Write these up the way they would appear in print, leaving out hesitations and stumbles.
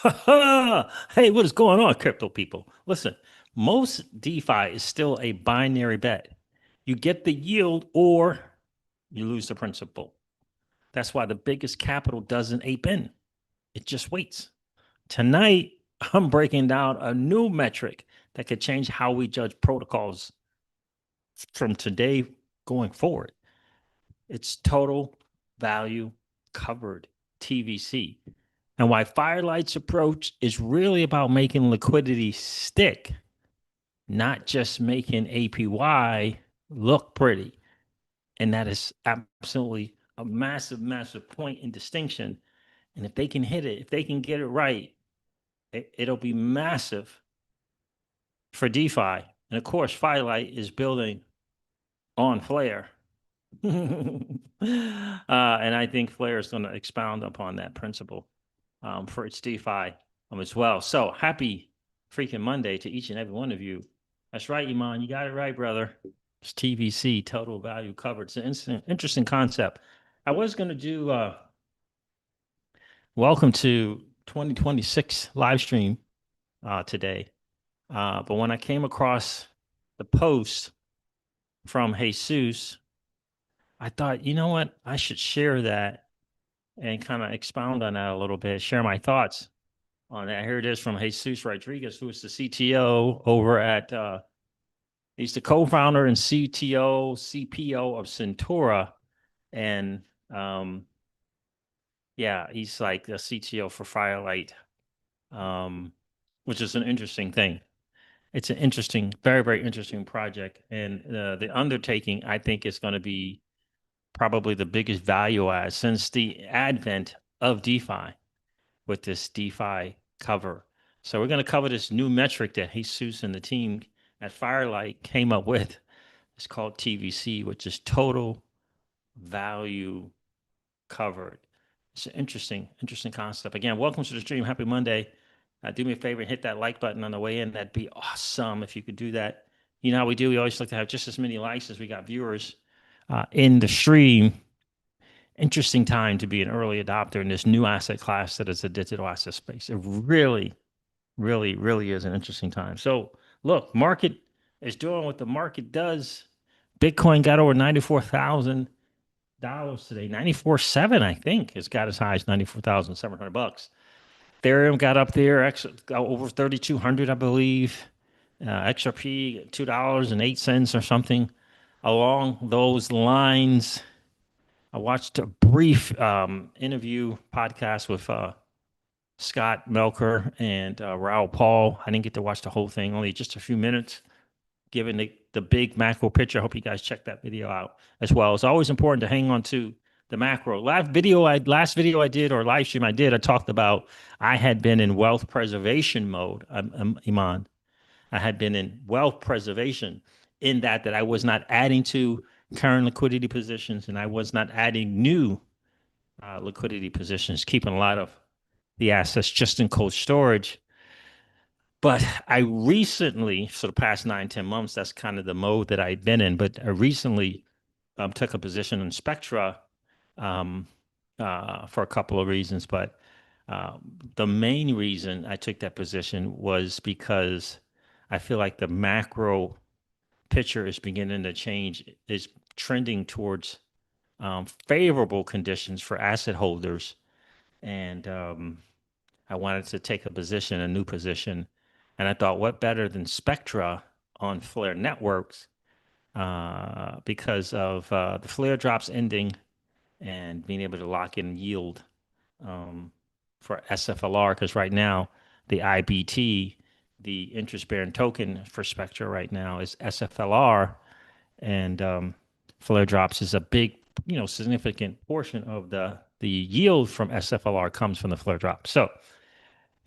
Hey, what is going on, crypto people? Listen, most DeFi is still a binary bet. You get the yield or you lose the principal. That's why the biggest capital doesn't ape in. It just waits. Tonight, I'm breaking down a new metric that could change how we judge protocols from today going forward. It's total value covered TVC. And why Firelight's approach is really about making liquidity stick, not just making APY look pretty. And that is absolutely a massive, massive point in distinction. And if they can hit it, if they can get it right, it'll be massive for DeFi. And of course, Firelight is building on Flare. And I think Flare is going to expound upon that principle for its DeFi as well. So happy freaking Monday to each and every one of you. That's right, Iman. You got it right, brother. It's TVC, total value covered. It's an interesting concept. I was going to do welcome to 2026 live stream today. But when I came across the post from Jesus, I thought, you know what? I should share that and kind of expound on that a little bit, share my thoughts on that. Here it is from Jesus Rodriguez, who is the CTO over at, he's the co-founder and CTO, CPO of Centura. And yeah, he's like the CTO for Firelight, um, which is an interesting thing. It's an interesting, very, very interesting project. And the undertaking, I think, is going to be probably the biggest value add since the advent of DeFi with this DeFi cover. So we're going to cover this new metric that Jesus and the team at Firelight came up with. It's called TVC, which is total value covered. It's an interesting, interesting concept. Again, welcome to the stream. Happy Monday. Do me a favor and hit that like button on the way in. That'd be awesome if you could do that. You know how we do. We always like to have just as many likes as we got viewers in the stream. Interesting time to be an early adopter in this new asset class that is a digital asset space. It really, really, really is an interesting time. So look, market is doing what the market does. Bitcoin got over $94,000 today. 94.7, I think, has got as high as 94,700 bucks. Ethereum got up there, over 3,200, I believe. XRP $2.08 or something along those lines. I watched a brief interview podcast with Scott Melker and Raoul Paul. I didn't get to watch the whole thing, only just a few minutes, given the big macro picture. I hope you guys check that video out as well. It's always important to hang on to the macro. Last video I did or live stream I did, I talked about I had been in wealth preservation mode, Iman. I had been in wealth preservation in that I was not adding to current liquidity positions and I was not adding new liquidity positions, keeping a lot of the assets just in cold storage. But I recently, for the past 9, 10 months, that's kind of the mode that I'd been in. But I recently took a position in Spectra um, for a couple of reasons. But uh, the main reason I took that position was because I feel like the macro picture is beginning to change, is trending towards favorable conditions for asset holders. And I wanted to take a position, a new position. And I thought, what better than Spectra on Flare Networks because of the Flare drops ending and being able to lock in yield um, for SFLR. Because right now, the IBT, the interest bearing token for Spectra right now is SFLR. And Flare drops is a big, significant portion of the yield from SFLR comes from the Flare drop. So,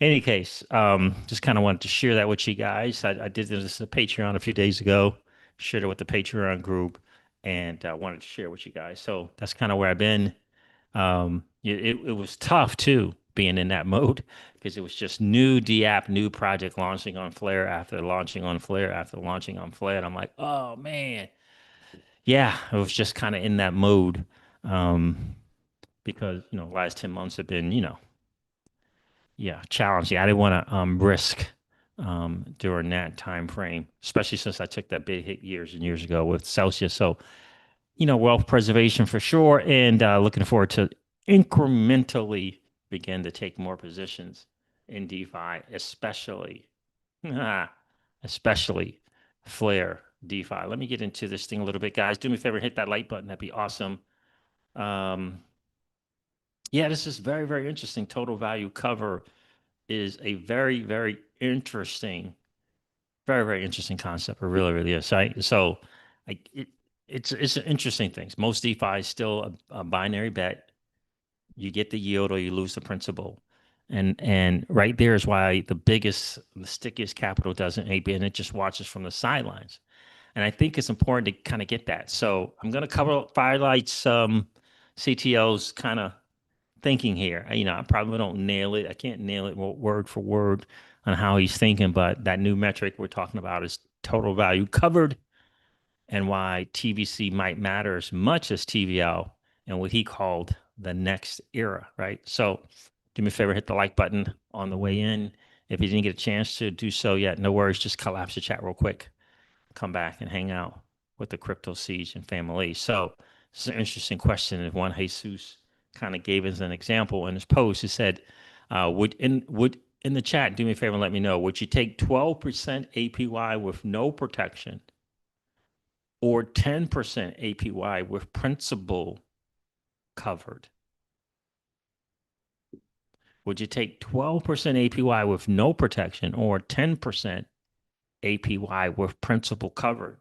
any case, just kind of wanted to share that with you guys. I did this on Patreon a few days ago, shared it with the Patreon group, and wanted to share with you guys. So that's kind of where I've been. It was tough too, being in that mode because it was just new DApp, new project launching on Flare after launching on Flare after launching on Flare. And I'm like, oh man, yeah, I was just kind of in that mode um, because last 10 months have been yeah, challenging. I didn't want to risk during that time frame, especially since I took that big hit years and years ago with Celsius. So, wealth preservation for sure, and looking forward to incrementally begin to take more positions in DeFi, especially Flare DeFi. Let me get into this thing a little bit, guys. Do me a favor, hit that like button. That'd be awesome. Um, yeah, this is very, very interesting. Total value cover is a very, very interesting, very, very interesting concept. It really, really is. So I, it, it's an interesting thing. Most DeFi is still a binary bet. You get the yield or you lose the principal. And right there is why the stickiest capital doesn't AB, and it just watches from the sidelines. And I think it's important to kind of get that. So I'm going to cover Firelight's CTO's kind of thinking here. I probably don't nail it. I can't nail it word for word on how he's thinking, but that new metric we're talking about is total value covered, and why TVC might matter as much as TVL and what he called the next era, right? So do me a favor, hit the like button on the way in. If you didn't get a chance to do so yet, no worries, just collapse the chat real quick. Come back and hang out with the Crypto Siege and family. So it's an interesting question. And one Jesus kind of gave as an example in his post. He said, would in the chat, do me a favor and let me know, would you take 12% APY with no protection or 10% APY with principal covered? Would you take 12% APY with no protection or 10% APY with principal covered?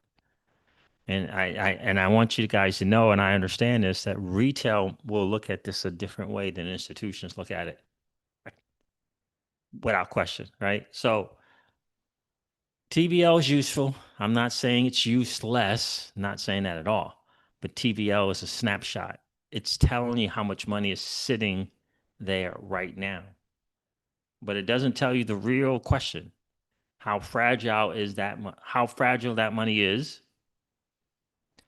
And I want you guys to know, and I understand this, that retail will look at this a different way than institutions look at it, without question, right? So TVL is useful. I'm not saying it's useless, not saying that at all. But TVL is a snapshot. It's telling you how much money is sitting there right now. But it doesn't tell you the real question. How fragile is that? How fragile that money is,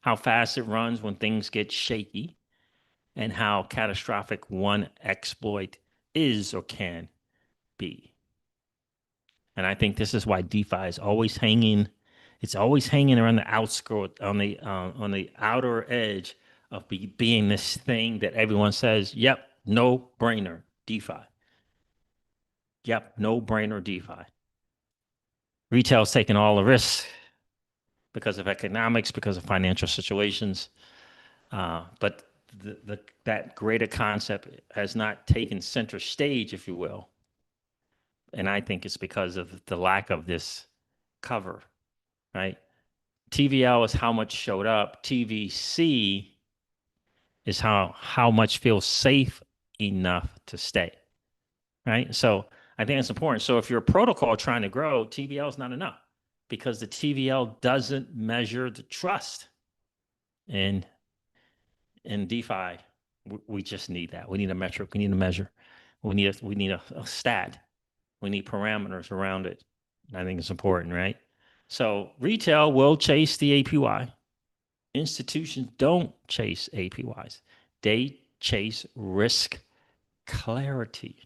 how fast it runs when things get shaky, and how catastrophic one exploit is or can be. And I think this is why DeFi is always hanging. It's always hanging around the outskirt, on the outer edge of being this thing that everyone says, "Yep, no brainer DeFi. Yep, no brainer DeFi." Retail's taking all the risks because of economics, because of financial situations, but that greater concept has not taken center stage, if you will. And I think it's because of the lack of this cover, right? TVL is how much showed up. TVC is how much feels safe enough to stay, right? So I think it's important. So if you're a protocol trying to grow, TVL is not enough because the TVL doesn't measure the trust. And in DeFi, we just need that. We need a metric. We need a measure. We need a stat. We need parameters around it. I think it's important, right? So retail will chase the APY. Institutions don't chase APYs. They chase risk clarity.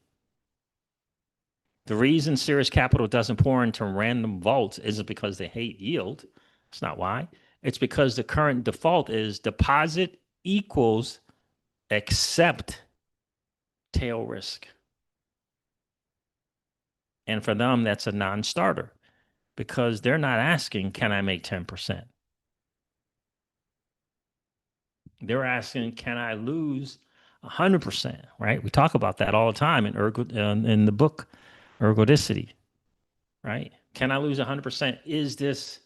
The reason serious capital doesn't pour into random vaults isn't because they hate yield. That's not why. It's because the current default is deposit equals accept tail risk. And for them, that's a non-starter because they're not asking, can I make 10%? They're asking, can I lose 100%? Right? We talk about that all the time in the book Ergodicity, right? Can I lose 100%? Is this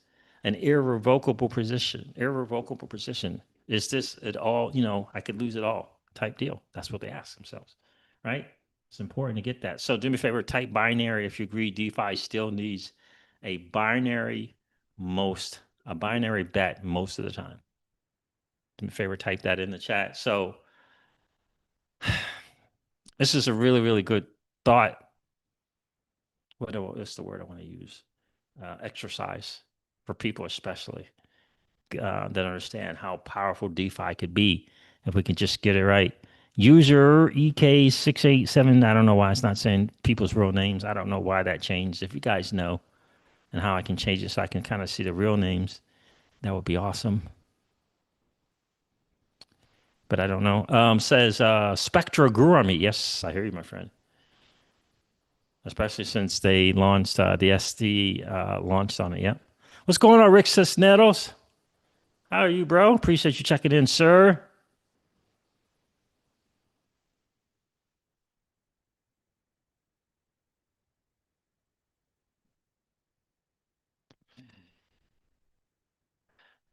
an irrevocable position? Irrevocable position. Is this at all, I could lose it all type deal? That's what they ask themselves, right? It's important to get that. So do me a favor, type binary if you agree DeFi still needs a binary a binary bet most of the time. Do me a favor, type that in the chat. So this is a really, really good thought. What's the word I want to use? Exercise for people, especially that understand how powerful DeFi could be if we can just get it right. User EK687. I don't know why it's not saying people's real names. I don't know why that changed. If you guys know and how I can change it so I can kind of see the real names, that would be awesome. But I don't know. Says Spectra grew on me. Yes, I hear you, my friend. Especially since they launched the SD launched on it. Yep. What's going on, Rick Cisneros? How are you, bro? Appreciate you checking in, sir.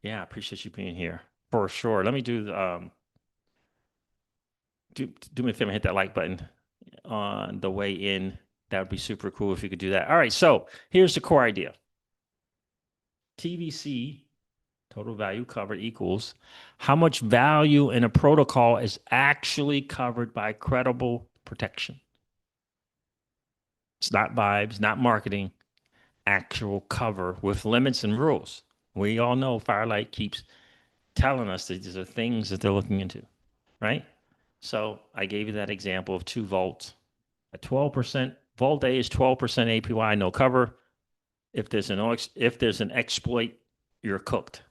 Yeah, I appreciate you being here for sure. Let me do me a favor, hit that like button on the way in. That would be super cool if you could do that. All right, so here's the core idea. TVC, total value covered, equals how much value in a protocol is actually covered by credible protection. It's not vibes, not marketing, actual cover with limits and rules. We all know Firelight keeps telling us that these are things that they're looking into, right? So I gave you that example of 2 volts at 12%. Volt A is 12% APY, no cover. If there's an exploit, you're cooked.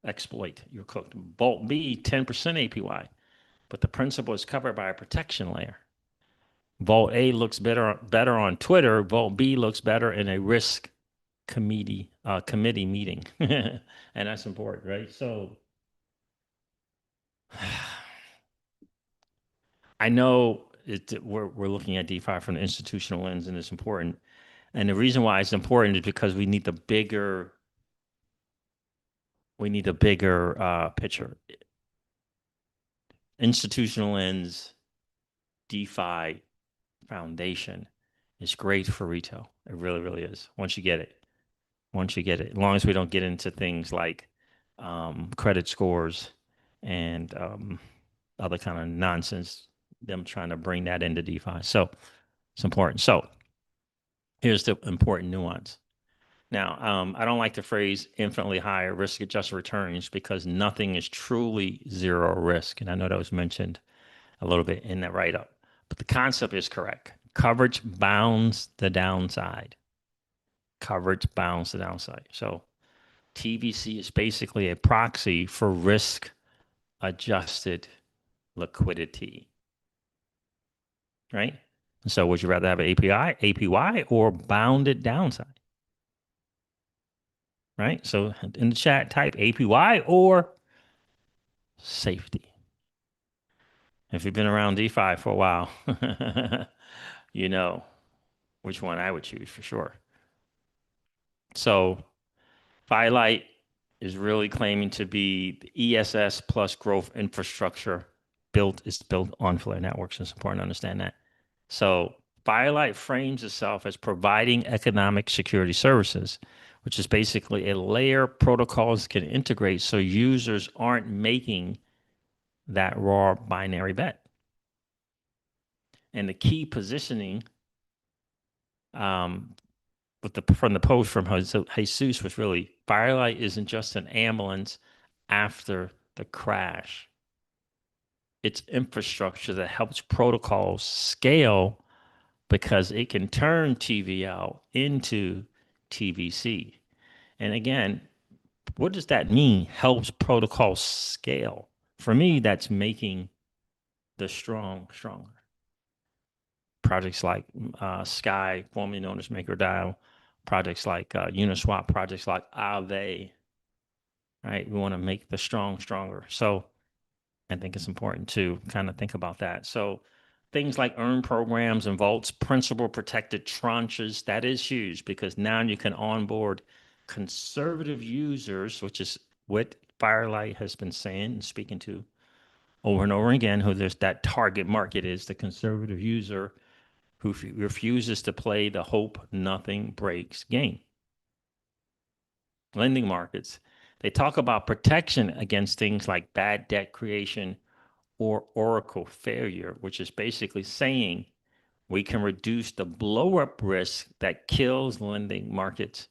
Exploit, you're cooked. Volt B, 10% APY, but the principal is covered by a protection layer. Volt A looks better on Twitter. Volt B looks better in a risk committee meeting, and that's important, right? So I know we're looking at DeFi from the institutional lens, and it's important. And the reason why it's important is because we need the bigger picture. Institutional lens, DeFi foundation is great for retail. It really, really is. As long as we don't get into things like credit scores and other kind of nonsense, them trying to bring that into DeFi. So it's important. So here's the important nuance. Now, I don't like the phrase infinitely higher risk adjusted returns because nothing is truly zero risk. And I know that was mentioned a little bit in that write up, but the concept is correct. Coverage bounds the downside. Coverage bounds the downside. So TVC is basically a proxy for risk adjusted liquidity, right? So would you rather have an APY or bounded downside, right? So in the chat, type APY or safety. If you've been around DeFi for a while, you know which one I would choose for sure. So Firelight is really claiming to be the ESS plus growth infrastructure built on Flare networks. It's important to understand that. So Firelight frames itself as providing economic security services, which is basically a layer protocols can integrate so users aren't making that raw binary bet. And the key positioning um, from the post from Jesus was really Firelight isn't just an ambulance after the crash. It's infrastructure that helps protocols scale because it can turn TVL into TVC. And again, what does that mean? Helps protocols scale. For me, that's making the strong stronger. Projects like Sky, formerly known as MakerDAO, projects like Uniswap, projects like Aave, right? We want to make the strong stronger. So I think it's important to kind of think about that. So things like earn programs and vaults, principal protected tranches, that is huge because now you can onboard conservative users, which is what Firelight has been saying and speaking to over and over again, who there's that target market is the conservative user who refuses to play the hope nothing breaks game. Lending markets, they talk about protection against things like bad debt creation or oracle failure, which is basically saying we can reduce the blow up risk that kills lending markets.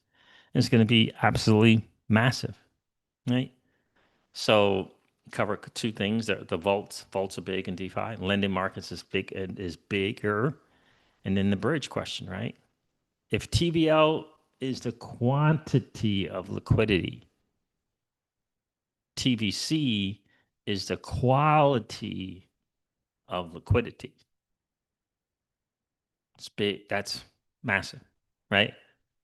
It's going to be absolutely massive, right? So Cover two things. The vaults are big in DeFi. Lending markets is bigger. And then the bridge question, right? If TVL is the quantity of liquidity, TVC is the quality of liquidity. It's big. That's massive, right?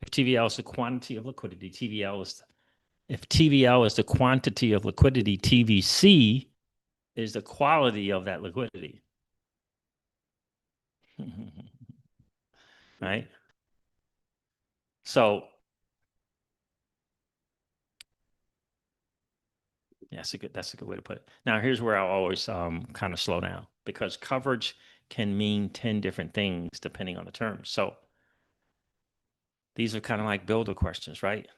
If TVL is the quantity of liquidity, if TVL is the quantity of liquidity, TVC is the quality of that liquidity. Right? So yeah, that's a good way to put it. Now here's where I'll always kind of slow down because coverage can mean 10 different things depending on the terms. So these are kind of like builder questions, right?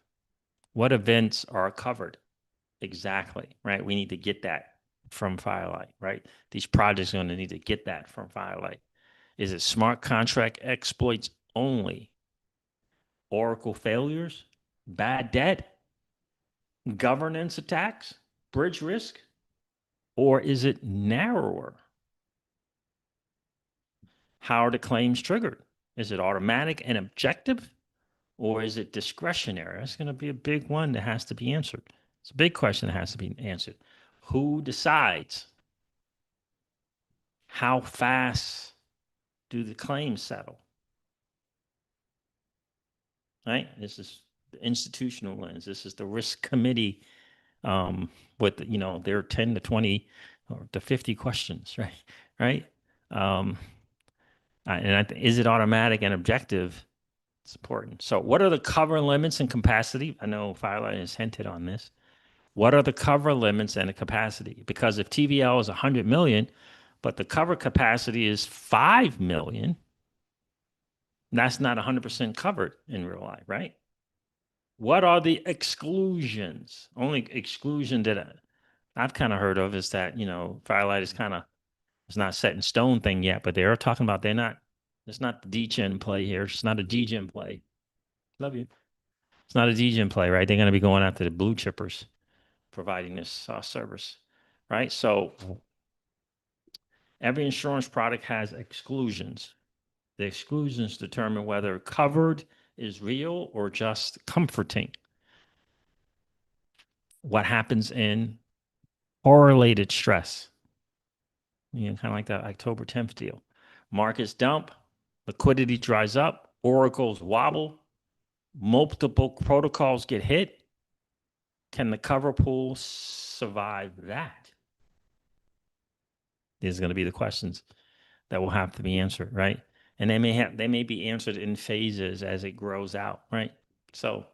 What events are covered? Exactly, right? We need to get that from Firelight, right? These projects are going to need to get that from Firelight. Is it smart contract exploits only? Oracle failures? Bad debt? Governance attacks? Bridge risk? Or is it narrower? How are the claims triggered? Is it automatic and objective? Or is it discretionary? That's going to be a big one that has to be answered. It's a big question that has to be answered. Who decides? How fast do the claims settle? Right? This is the institutional lens. This is the risk committee with their 10 to 20 or to 50 questions, right? Right? Um, is it automatic and objective? It's important. So, what are the cover limits and capacity? I know Firelight has hinted on this. What are the cover limits and the capacity? Because if TVL is 100 million, but the cover capacity is 5 million, that's not 100% covered in real life, right? What are the exclusions? Only exclusion that I've kind of heard of is that, Firelight is it's not set in stone thing yet, but they are talking about it's not the DGen play here. It's not a DGen play. Love you. It's not a DGen play, right? They're going to be going after the blue chippers providing this service, right? So every insurance product has exclusions. The exclusions determine whether covered is real or just comforting. What happens in correlated stress? Kind of like that October 10th deal. Markets dump, liquidity dries up, oracles wobble, multiple protocols get hit. Can the cover pool survive that? These are going to be the questions that will have to be answered, right? And they may be answered in phases as it grows out, right? So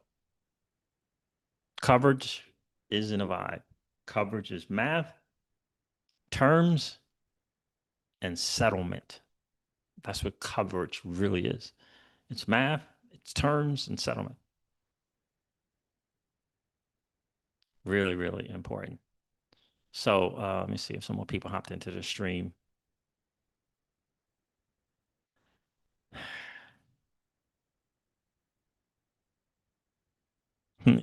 coverage isn't a vibe. Coverage is math, terms, and settlement. That's what coverage really is. It's math, it's terms, and settlement. Really, really important. So let me see if some more people hopped into the stream.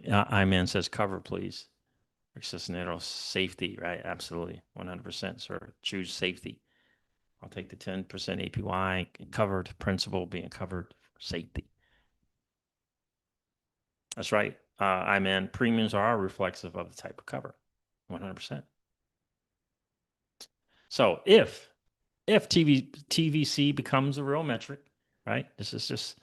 Iman says cover, please. Cisneros, safety, right? Absolutely. 100%, sir. Choose safety. I'll take the 10% APY covered principal being covered for safety. That's right. Iman, premiums are reflexive of the type of cover. 100%. So if TVC becomes a real metric, right? This is just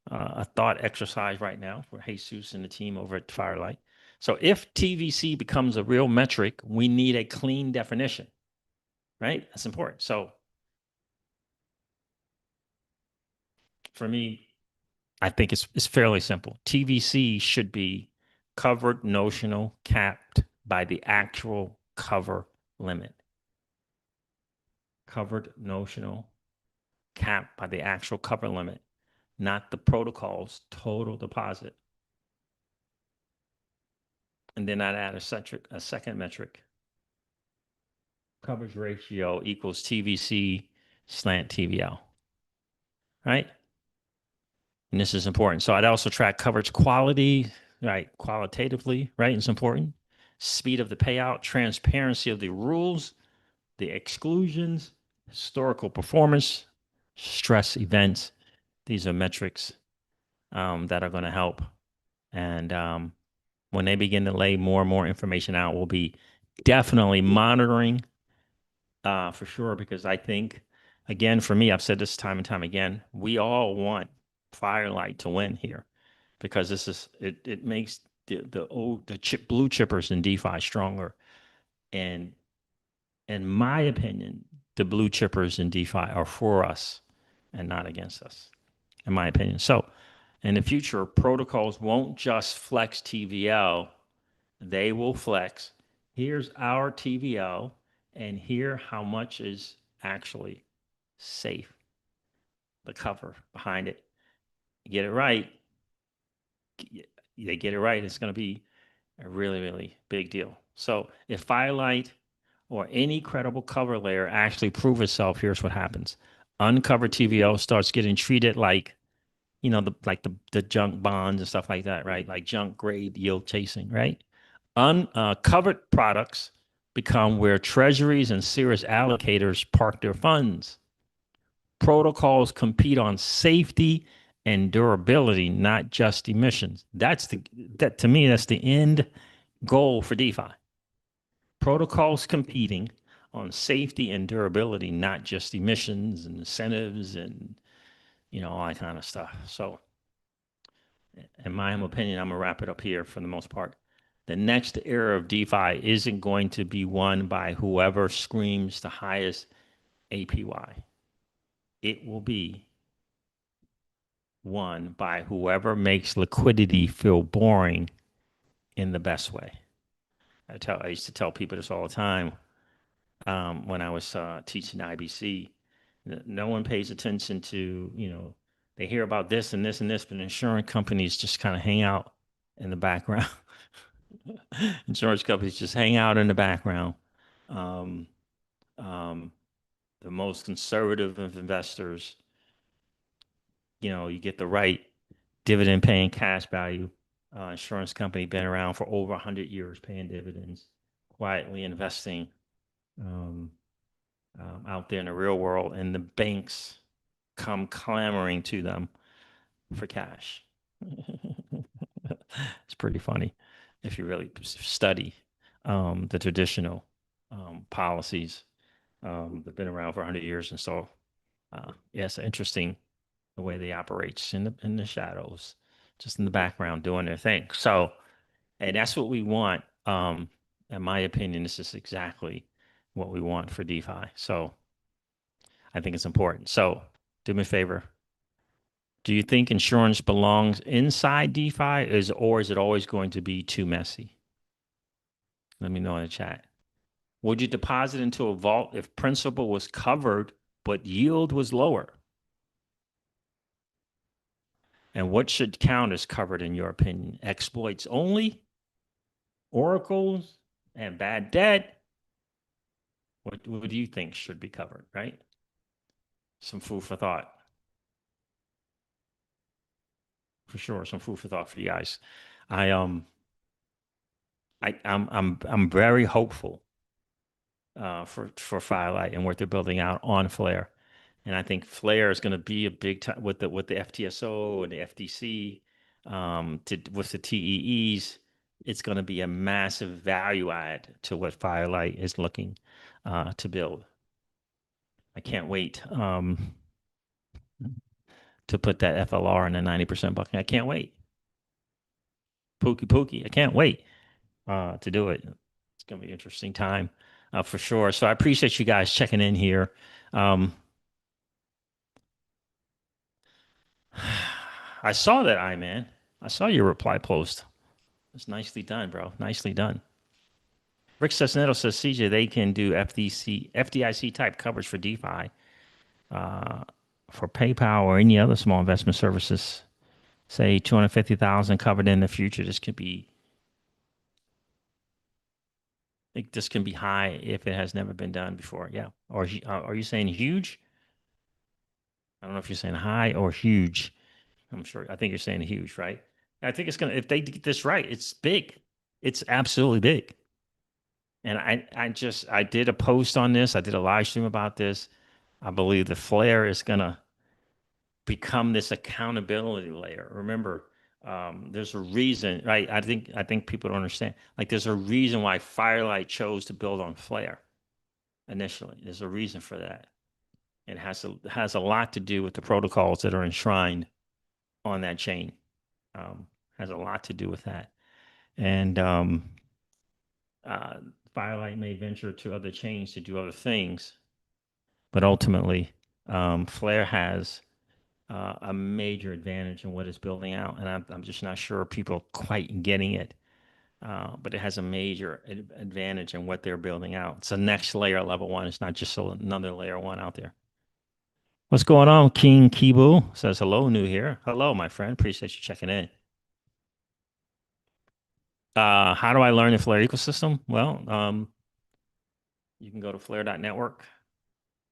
a thought exercise right now for Jesus and the team over at Firelight. So if TVC becomes a real metric, we need a clean definition, right? That's important. So for me, I think it's fairly simple. TVC should be covered notional capped by the actual cover limit. Covered notional capped by the actual cover limit, not the protocol's total deposit. And then I'd add a second metric. Coverage ratio equals TVC slant TVL, right? And this is important. So I'd also track coverage quality, right? Qualitatively, right? It's important. speed of the payout, transparency of the rules, the exclusions, historical performance, stress events. These are metrics that are going to help. And when they begin to lay more and more information out, we'll be definitely monitoring for sure. Because I think, again, for me, I've said this time and time again, we all want Firelight to win here because this is it makes the blue chippers in DeFi stronger. And in my opinion, the blue chippers in DeFi are for us and not against us, in my opinion. So in the future, protocols won't just flex TVL, they will flex. Here's our TVL, and here how much is actually safe. The cover behind it. You get it right. They get it right. It's going to be a really, really big deal. So if Firelight or any credible cover layer actually prove itself, here's what happens. Uncovered TVL starts getting treated like, the junk bonds and stuff like that, right? Like junk grade yield chasing, right? Uncovered products become where treasuries and serious allocators park their funds. Protocols compete on safety and durability, not just emissions. That to me, that's the end goal for DeFi. Protocols competing on safety and durability, not just emissions and incentives and all that kind of stuff. So, in my opinion, I'm gonna wrap it up here for the most part. The next era of DeFi isn't going to be won by whoever screams the highest APY. It will be won by whoever makes liquidity feel boring in the best way. I used to tell people this all the time when I was teaching IBC. No one pays attention to, they hear about this and this and this, but insurance companies just kind of hang out in the background. Insurance companies just hang out in the background. Um, um, the most conservative of investors, you get the right dividend paying cash value. Insurance company been around for over 100 years paying dividends, quietly investing um, out there in the real world, and the banks come clamoring to them for cash. It's pretty funny if you really study the traditional policies that have been around for 100 years. And so, yeah, it's interesting the way they operate in the shadows, just in the background doing their thing. So, and that's what we want. In my opinion, this is exactly what we want for DeFi. So I think it's important. So do me a favor. Do you think insurance belongs inside DeFi or is it always going to be too messy? Let me know in the chat. Would you deposit into a vault if principal was covered but yield was lower? And what should count as covered in your opinion? Exploits only, oracles, and bad debt? What do you think should be covered, right? Some food for thought. For sure, some food for thought for you guys. I I'm very hopeful for Firelight and what they're building out on Flare. And I think Flare is going to be a big time with the FTSO and the FTC, with the TEEs. It's going to be a massive value add to what Firelight is looking to build. I can't wait to put that FLR in the 90% bucket. I can't wait. Pookie. I can't wait to do it. It's going to be an interesting time for sure. So I appreciate you guys checking in here. I saw that, man. I saw your reply post. It's nicely done, bro. Nicely done. Rick Cessnetto says, CJ, they can do FDIC type coverage for DeFi, for PayPal or any other small investment services. Say 250,000 covered in the future. This can be high if it has never been done before. Yeah. Or are you saying huge? I don't know if you're saying high or huge. I'm sure. I think you're saying huge, right? I think it's if they get this right, it's big. It's absolutely big. And I did a post on this. I did a live stream about this. I believe the flare is gonna become this accountability layer. Remember, there's a reason, right? I think people don't understand. Like, there's a reason why Firelight chose to build on Flare initially. There's a reason for that. It has a lot to do with the protocols that are enshrined on that chain. Um, has a lot to do with that. And uh, Firelight may venture to other chains to do other things, but ultimately, Flare has a major advantage in what it's building out, and I'm just not sure people are quite getting it. But it has a major advantage in what they're building out. It's a next layer level one. It's not just another layer one out there. What's going on? King Kibu says hello, new here. Hello, my friend. Appreciate you checking in. How do I learn the Flare ecosystem? Well, you can go to flare.network.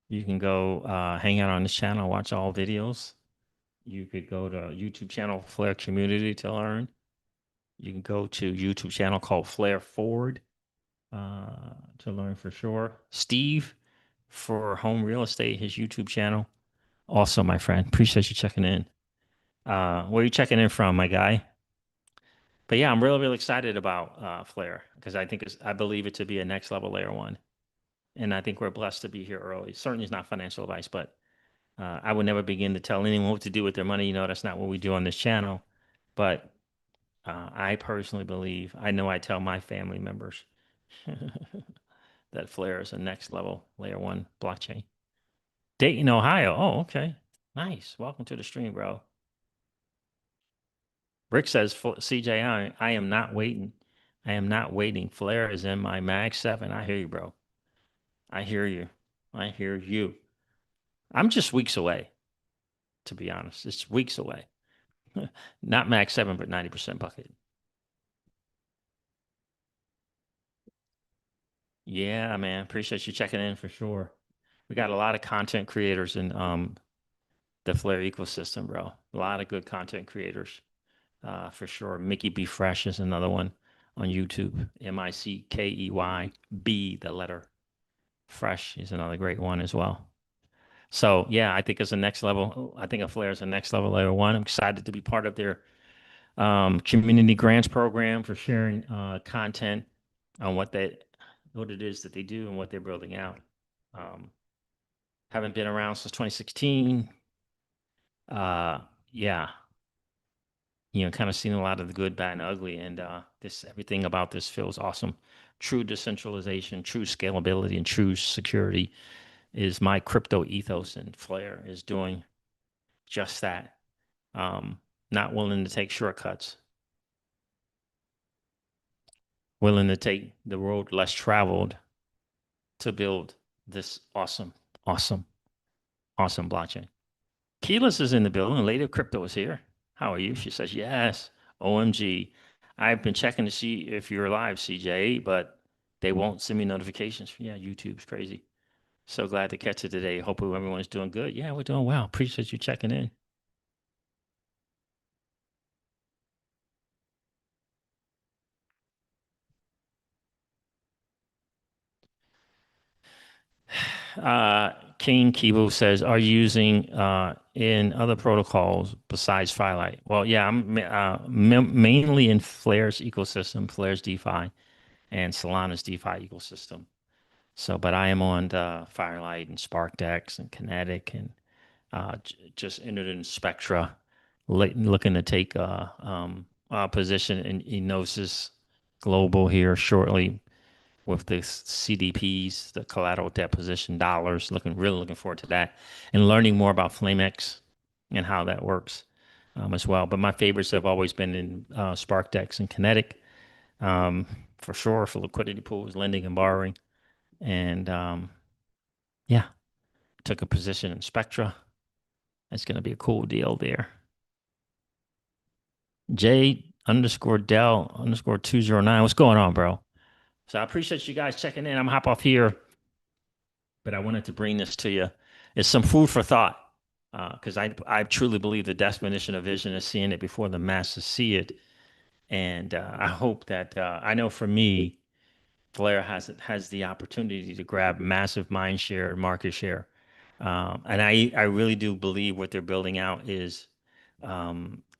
You can go hang out on this channel, watch all videos. You could go to YouTube channel Flare Community to learn. You can go to YouTube channel called Flare Forward to learn for sure. Steve for home real estate, his YouTube channel. Also, my friend, appreciate you checking in. Where are you checking in from, my guy? But yeah, I'm really, really excited about Flare because I believe it to be a next level layer one. And I think we're blessed to be here early. Certainly, it's not financial advice, but I would never begin to tell anyone what to do with their money. You know, that's not what we do on this channel. But I personally believe, I know I tell my family members that Flare is a next level layer one blockchain. Dayton, Ohio. Oh, okay. Nice. Welcome to the stream, bro. Rick says, CJ, I am not waiting. I am not waiting. Flare is in my Mag 7. I hear you, bro. I hear you. I hear you. I'm just weeks away, to be honest. It's weeks away. Not Mag 7, but 90% bucket. Yeah, man. Appreciate you checking in for sure. We got a lot of content creators in the Flare ecosystem, bro. A lot of good content creators, for sure. Mickey B. Fresh is another one on YouTube. Mickey B, the letter Fresh is another great one as well. So yeah, I think it's a next level. I think a Flare is a next level layer one. I'm excited to be part of their community grants program for sharing content on what it is that they do and what they're building out. Um, haven't been around since 2016. Uh, yeah, kind of seen a lot of the good, bad, and ugly, and this everything about this feels awesome. True decentralization, true scalability, and true security is my crypto ethos, and Flare is doing just that. Um, Not willing to take shortcuts, willing to take the road less traveled to build this awesome, awesome, awesome blockchain. Keyless is in the building. Lady of Crypto is here. How are you? She says, yes. OMG. I've been checking to see if you're live, CJ, but they won't send me notifications. Yeah, YouTube's crazy. So glad to catch it today. Hope everyone's doing good. Yeah, we're doing well. Appreciate you checking in. King Kibu says, are you using in other protocols besides Firelight? Well, yeah, I'm mainly in Flare's ecosystem, Flare's DeFi, and Solana's DeFi ecosystem. So, but I am on the Firelight and SparkDex and Kinetic and just entered in Spectra, looking to take a position in Enosis Global here shortly with the CDPs, the collateral deposition dollars. Really looking forward to that and learning more about FlameX and how that works as well. But my favorites have always been in SparkDex and Kinetic for sure for liquidity pools, lending and borrowing. And yeah, took a position in Spectra. That's going to be a cool deal there. J underscore Dell underscore 209. What's going on, bro? So I appreciate you guys checking in. I'm hop off here, but I wanted to bring this to you. It's some food for thought because I truly believe the definition of vision is seeing it before the masses see it. And I hope that I know for me, Flare has the opportunity to grab massive mind share and market share. And I really do believe what they're building out is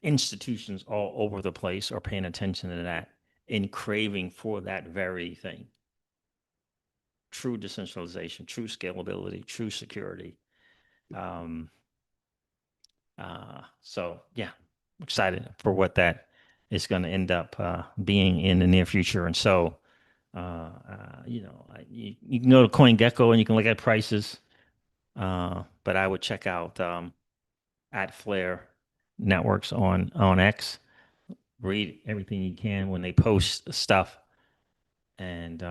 institutions all over the place are paying attention to that and craving for that very thing. True decentralization, true scalability, true security. Um, so yeah, excited for what that is going to end up being in the near future. And so, you can go to CoinGecko and you can look at prices, but I would check out at Flare Networks on X. Read everything you can when they post stuff, and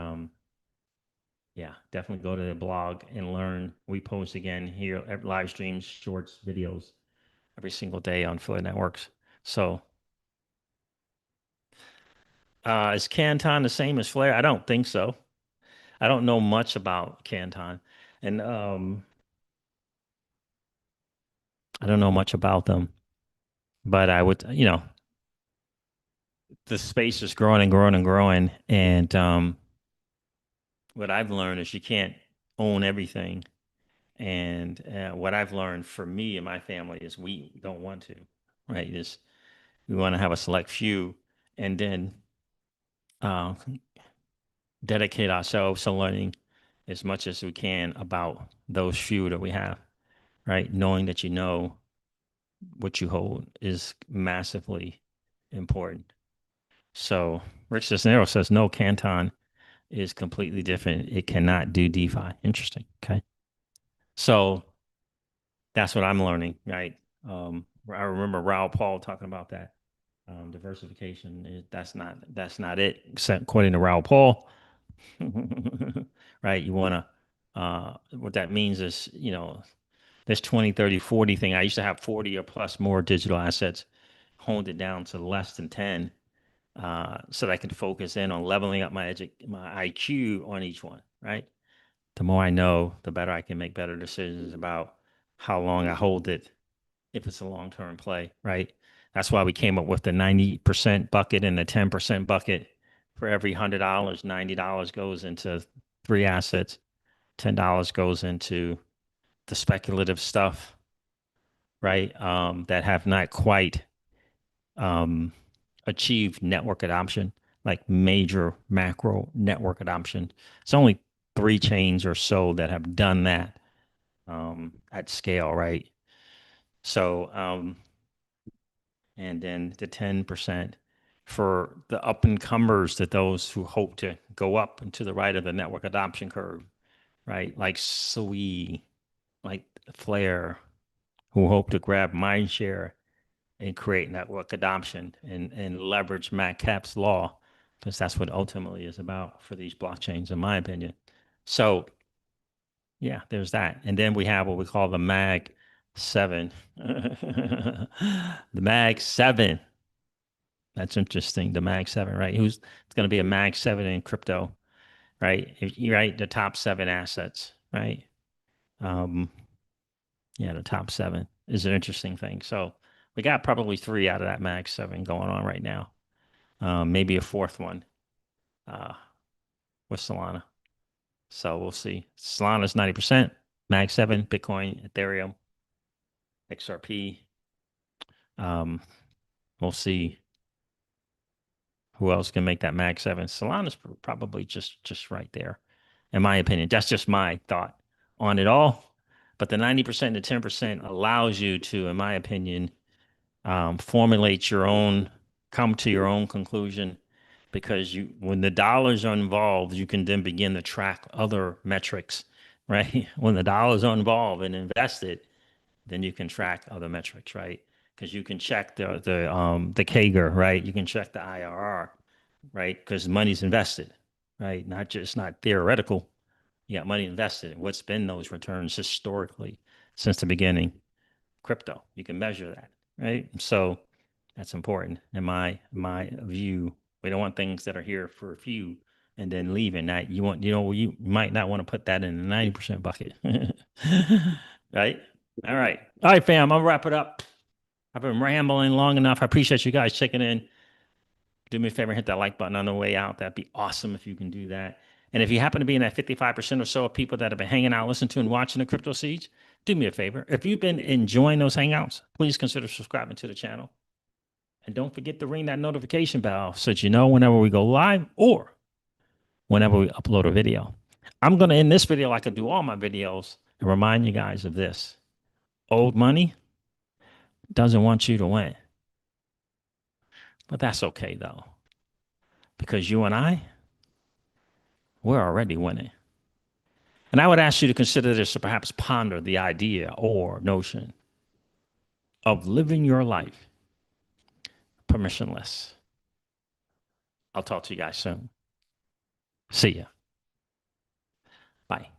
yeah, definitely go to the blog and learn. We post again here, live streams, shorts, videos every single day on Flare Networks. So, is Canton the same as Flare? I don't think so. I don't know much about Canton, and I don't know much about them. But I would, the space is growing and growing and growing, and what I've learned is you can't own everything. And what I've learned for me and my family is we don't want to, right? Is we want to have a select few, and then uh, dedicate ourselves to learning as much as we can about those few that we have, right? Knowing that you know what you hold is massively important. So Rich Cisnero says no, Canton is completely different. It cannot do DeFi. Interesting. Okay. So that's what I'm learning, right? I remember Raul Paul talking about that. Diversification that's not it, except according to Raul Paul. Right? You want to what that means is, this 20, 30, 40 thing. I used to have 40 or plus more digital assets, honed it down to less than 10, so that I can focus in on leveling up my IQ on each one, right? The more I know, the better I can make better decisions about how long I hold it, if it's a long-term play, right? That's why we came up with the 90% bucket and the 10% bucket. For every $100, $90 goes into three assets, $10 goes into the speculative stuff, right? That have not quite um, achieved network adoption, like major macro network adoption. It's only three chains or so that have done that at scale, right? So, and then the 10% for the up and comers, to those who hope to go up and to the right of the network adoption curve, right? Like Sui, like Flare, who hope to grab mind share and create network adoption and leverage Matt Cap's law, because that's what ultimately is about for these blockchains, in my opinion. So yeah, there's that. And then we have what we call the Mag 7. The Mag 7. That's interesting. The Mag 7, right? It's going to be a Mag 7 in crypto, right? If you write the top seven assets, right? Um, yeah, the top seven is an interesting thing. So we got probably three out of that Mag 7 going on right now. Maybe a fourth one uh, with Solana. So we'll see. Solana's 90%, Mag 7, Bitcoin, Ethereum, XRP. Um, we'll see who else can make that Mag 7. Solana's probably just right there, in my opinion. That's just my thought on it all. But the 90% to 10% allows you to, in my opinion, formulate your own, come to your own conclusion, because when the dollars are involved, you can then begin to track other metrics, right? When the dollars are involved and invested, then you can track other metrics, right? Because you can check the CAGR, right? You can check the IRR, right? Because money's invested, right? Not theoretical. You got money invested. What's been those returns historically since the beginning? Crypto. You can measure that, right? So that's important in my view. We don't want things that are here for a few and then leaving. That you might not want to put that in the 90% bucket. Right? All right, fam. I'll wrap it up. I've been rambling long enough. I appreciate you guys checking in. Do me a favor, hit that like button on the way out. That'd be awesome if you can do that. And if you happen to be in that 55% or so of people that have been hanging out, listening to and watching the Crypto Siege, do me a favor. If you've been enjoying those hangouts, please consider subscribing to the channel. And don't forget to ring that notification bell so that you know whenever we go live or whenever we upload a video. I'm going to end this video like I do all my videos and remind you guys of this. Old money doesn't want you to win. But that's okay, though, because you and I, we're already winning. And I would ask you to consider this or perhaps ponder the idea or notion of living your life permissionless. I'll talk to you guys soon. See ya. Bye.